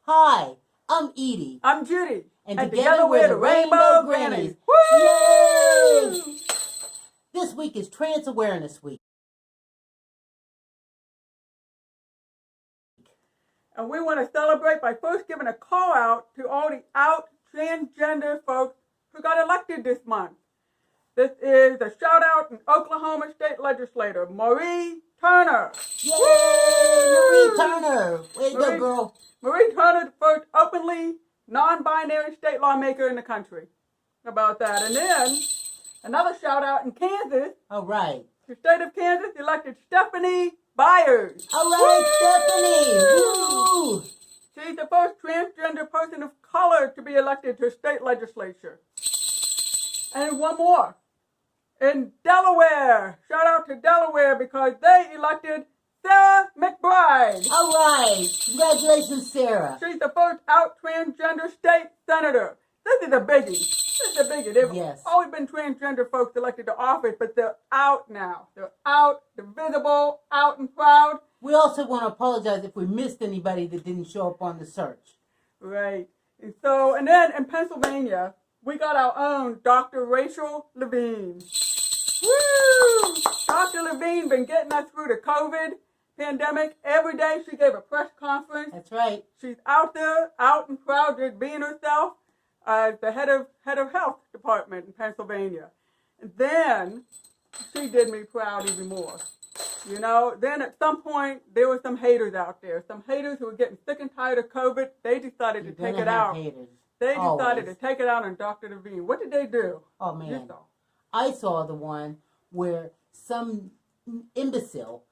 Hi, I'm Edie. I'm Judy. And together we're the Rainbow Grannies. Woo! Yay! This week is Trans Awareness Week. And we want to celebrate by first giving a call out to all the out transgender folks who got elected this month. This is a shout out in Oklahoma State Legislator, Marie Turner. Yay! Marie Turner. Way to go, girl. Marie Turner, the first openly non-binary state lawmaker in the country. How about that? And then another shout out in Kansas. All right. The state of Kansas elected Stephanie Byers. All right, Stephanie. Woo! She's the first transgender person of color to be elected to a state legislature. And one more. In Delaware. Shout out to Delaware because they elected Sarah McBride. All right. Congratulations, Sarah. She's the first out transgender state senator. This is a biggie. This is a biggie. There've always been transgender folks elected to office, but they're out now. They're out, they're visible, out and proud. We also want to apologize if we missed anybody that didn't show up on the search. Right. And then in Pennsylvania, we got our own Dr. Rachel Levine. Woo! Dr. Levine been getting us through the COVID pandemic. Every day she gave a press conference. That's right. She's out there, out and proud, just being herself as the head of health department in Pennsylvania. And then she did me proud even more. You know, then at some point there were some haters out there. Some haters who were getting sick and tired of COVID. They decided to take it out. Haters. They decided to take it out on Dr. Levine. What did they do? Oh, man. I saw the one where some imbecile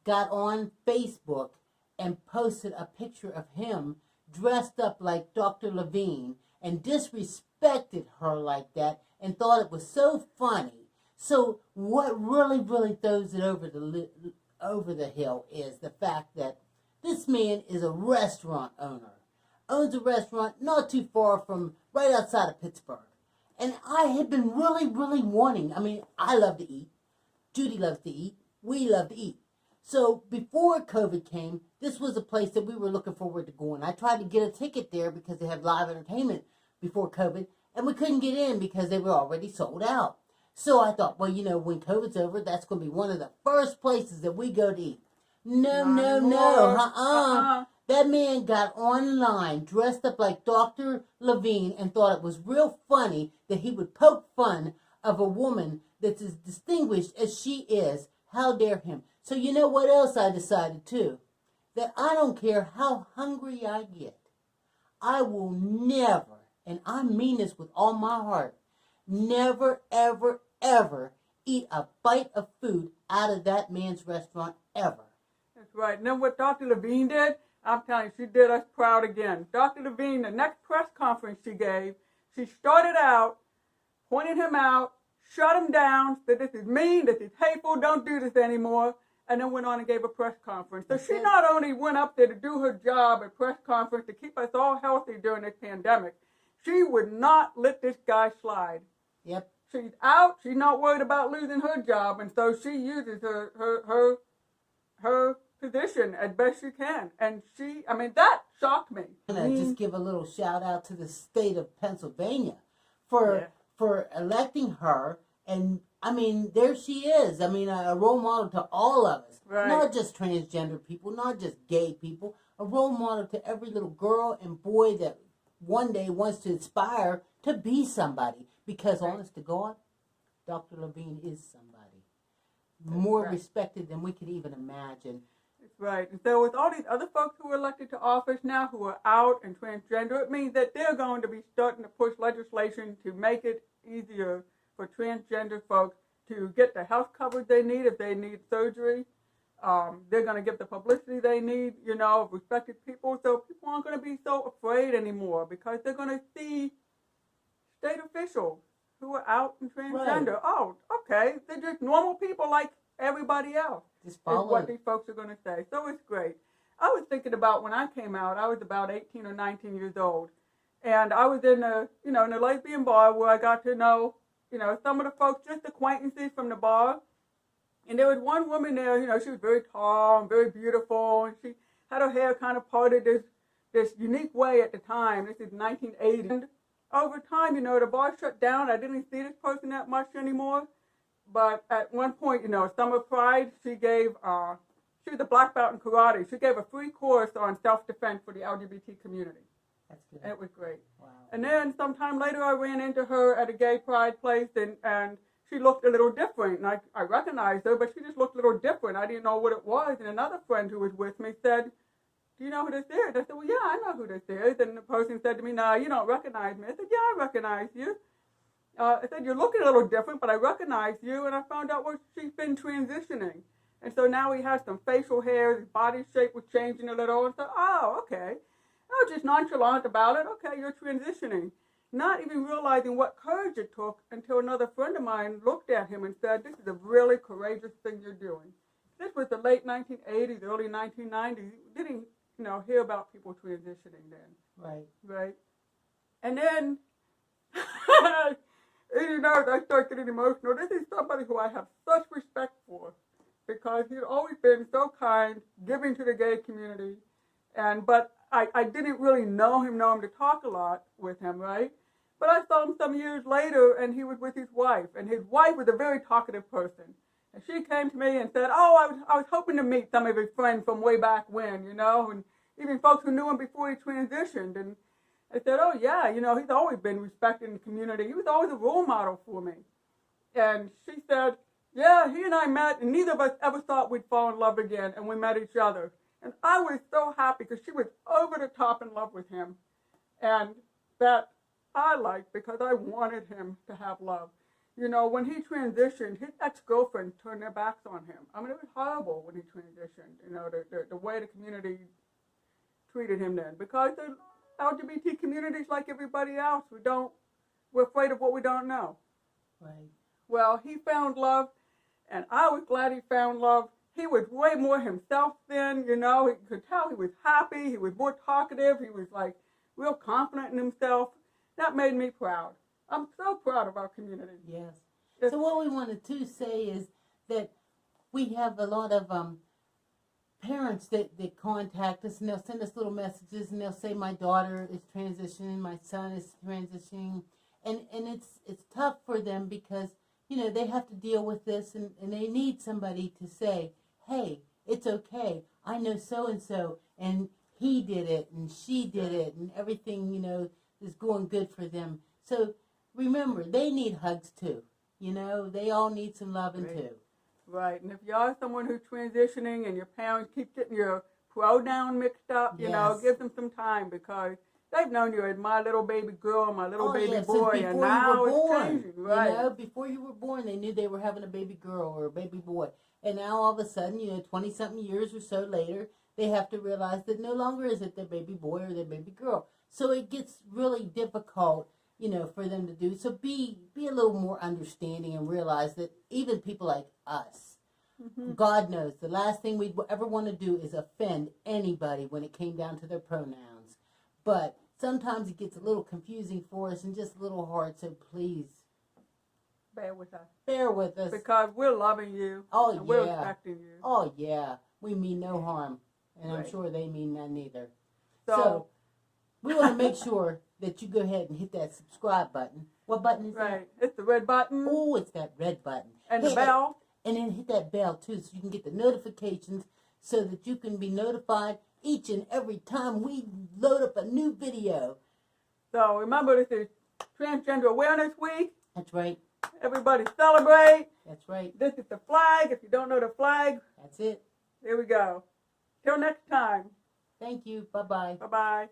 got on Facebook and posted a picture of him dressed up like Dr. Levine and disrespected her like that and thought it was so funny. So what really throws it over the hill is the fact that this man is a restaurant owner. Owns a restaurant not too far from right outside of Pittsburgh. And I had been really wanting, I love to eat. Judy loves to eat. We love to eat. So before COVID came, this was a place that we were looking forward to going. I tried to get a ticket there because they had live entertainment before COVID, and we couldn't get in because they were already sold out. So I thought, well, when COVID's over, that's going to be one of the first places that we go to eat. No. That man got online, dressed up like Dr. Levine, and thought it was real funny that he would poke fun of a woman that's as distinguished as she is. How dare him? So you know what else I decided too? That I don't care how hungry I get. I will never, and I mean this with all my heart, never, ever eat a bite of food out of that man's restaurant ever. That's right. And then what Dr. Levine did, I'm telling you, she did us proud again. Dr. Levine, the next press conference she gave, she started out, pointed him out, shut him down, said this is mean, this is hateful, don't do this anymore, and then went on and gave a press conference. So she not only went up there to do her job at press conference to keep us all healthy during this pandemic, she would not let this guy slide. Yep. She's out, she's not worried about losing her job, and so she uses her position as best she can. And that shocked me. And I just give a little shout out to the state of Pennsylvania for electing her. And there she is. A role model to all of us. Right. Not just transgender people, not just gay people. A role model to every little girl and boy that one day wants to aspire to be somebody. Because honest to God, Dr. Levine is somebody. More respected than we could even imagine. Right. And so with all these other folks who are elected to office now who are out and transgender, it means that they're going to be starting to push legislation to make it easier for transgender folks to get the health coverage they need if they need surgery. They're going to get the publicity they need, of respected people. So people aren't going to be so afraid anymore because they're going to see state officials who are out and transgender. Right. Oh, okay. They're just normal people like everybody else. Is what these folks are going to say. So it's great. I was thinking about when I came out, I was about 18 or 19 years old. And I was in a lesbian bar where I got to know, some of the folks, just acquaintances from the bar. And there was one woman there, she was very tall and very beautiful. And she had her hair kind of parted this this unique way at the time. This is 1980. And over time, the bar shut down. I didn't see this person that much anymore. But at one point, Summer Pride, she was a black belt in karate. She gave a free course on self-defense for the LGBT community. That's good. And it was great. Wow. And then sometime later, I ran into her at a gay pride place, and she looked a little different. And I recognized her, but she just looked a little different. I didn't know what it was. And another friend who was with me said, "Do you know who this is?" I said, "Well, yeah, I know who this is." And the person said to me, "No, you don't recognize me." I said, "Yeah, I recognize you." I said, "You're looking a little different, but I recognize you." And I found out she's been transitioning. And so now he has some facial hair, his body shape was changing a little. And I said, "Oh, okay." I was just nonchalant about it. "Okay, you're transitioning." Not even realizing what courage it took until another friend of mine looked at him and said, "This is a really courageous thing you're doing." This was the late 1980s, early 1990s. We didn't, hear about people transitioning then. Right. And then, I start getting emotional. This is somebody who I have such respect for because he's always been so kind, giving to the gay community. But I didn't really know him to talk a lot with him, right? But I saw him some years later, and he was with his wife. And his wife was a very talkative person. And she came to me and said, "Oh, I was hoping to meet some of his friends from way back when, and even folks who knew him before he transitioned." And I said, "Oh, yeah, he's always been respected in the community. He was always a role model for me." And she said, "Yeah, he and I met, and neither of us ever thought we'd fall in love again, and we met each other." And I was so happy because she was over the top in love with him. And that I liked because I wanted him to have love. When he transitioned, his ex-girlfriend turned their backs on him. I mean, it was horrible when he transitioned, the way the community treated him then. Because the LGBT community is like everybody else. We're afraid of what we don't know. Right. Well, he found love, and I was glad he found love. He was way more himself then, you could tell he was happy, he was more talkative, he was like real confident in himself. That made me proud. I'm so proud of our community. Yes. So what we wanted to say is that we have a lot of parents that contact us, and they'll send us little messages, and they'll say, "My daughter is transitioning, my son is transitioning," and it's tough for them because they have to deal with this, and they need somebody to say, "Hey, it's okay. I know so and he did it, and she did it, and everything, is going good for them." So remember, they need hugs too. They all need some loving too. Right. And if you are someone who's transitioning and your parents keep getting your pronoun mixed up, give them some time because they've known you as my little baby girl, my little baby boy, and now it's changing. Right. Before you were born, they knew they were having a baby girl or a baby boy. And now all of a sudden, 20-something years or so later, they have to realize that no longer is it their baby boy or their baby girl. So it gets really difficult, for them to do. So be a little more understanding and realize that even people like us, God knows, the last thing we'd ever want to do is offend anybody when it came down to their pronouns. But sometimes it gets a little confusing for us and just a little hard, so please bear with us. Bear with us. Because we're loving you. Oh, and we're respecting you. Oh, yeah. We mean no harm. And right. I'm sure they mean none either. So we want to make sure that you go ahead and hit that subscribe button. What button is that? Right. It's the red button. Oh, it's that red button. And hit the bell. And then hit that bell, too, so you can get the notifications so that you can be notified each and every time we load up a new video. So remember, this is Transgender Awareness Week. That's right. Everybody celebrate. That's right. This is the flag. If you don't know the flag. That's it. Here we go. Till next time. Thank you. Bye-bye. Bye-bye.